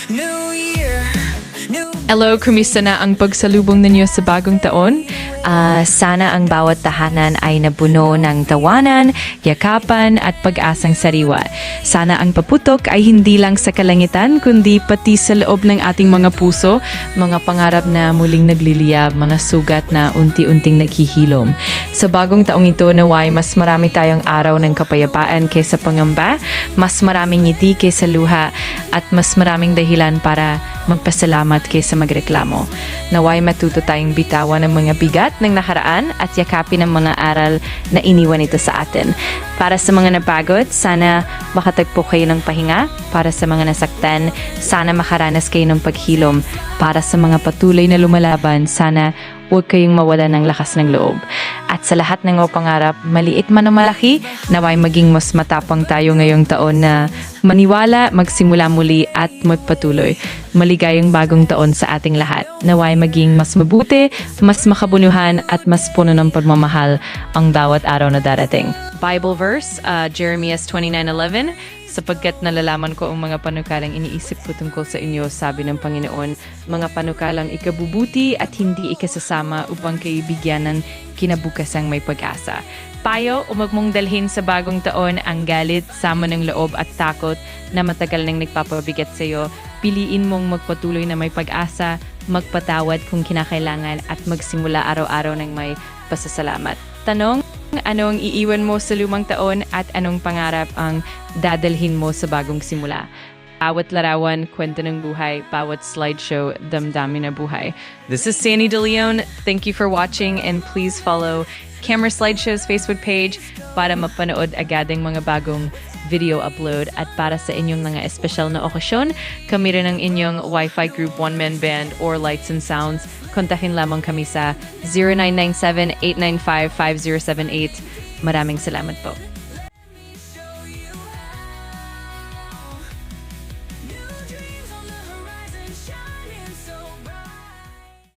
New year, new Hello, kumusta na ang pagsalubong ninyo sa bagong taon? Sana ang bawat tahanan ay napuno ng tawanan, yakapan at pag-asang sariwa. Sana ang paputok ay hindi lang sa kalangitan kundi pati sa loob ng ating mga puso, mga pangarap na muling nagliliyab, mga sugat na unti-unting naghihilom. Sa bagong taong ito naway mas marami tayong araw ng kapayapaan kaysa pangamba, mas maraming ngiti kaysa luha at mas maraming dahilan para magpasalamat kaysa magreklamo. Naway matuto tayong bitawan ng mga bigat ng nakaraan at yakapin ang mga aral na iniwan ito sa atin. Para sa mga napagod, sana makatagpo kayo ng pahinga. Para sa mga nasaktan, sana makaranas kayo ng paghilom. Para sa mga patuloy na lumalaban, sana huwag kayong mawala ng lakas ng loob. At sa lahat ng mga pangarap, maliit man o malaki, naway maging mas matapang tayo ngayong taon na maniwala, magsimula muli at magpatuloy. Maligayang bagong taon sa ating lahat. Naway maging mas mabuti, mas makabunuhan at mas puno ng pagmamahal ang bawat araw na darating. Bible verse, Jeremiah 29:11, sapagkat nalalaman ko ang mga panukalang iniisip ko tungkol sa inyo, sabi ng Panginoon, mga panukalang ikabubuti at hindi ikasasama upang kayo bigyan ng kinabukasang may pag-asa. Payo, umag mong dalhin sa bagong taon ang galit, sama ng loob at takot na matagal nang nagpapabigat sa iyo. Piliin mong magpatuloy na may pag-asa, magpatawad kung kinakailangan at magsimula araw-araw ng may pasasalamat. Tanong, ano ang iiwan mo sa lumang taon at anong pangarap ang dadalhin mo sa bagong simula? Bawat larawan, kwento ng buhay, bawat slideshow, damdamin na buhay. This is Sandy De Leon. Thank you for watching and please follow Camera Slideshow's Facebook page para mapanood agad ang mga bagong video upload at para sa inyong mga espesyal na okasyon, kami rin ang inyong Wi-Fi group, one-man band, or lights and sounds. Kontakin lamang kami sa 0997-895-5078. Maraming salamat po.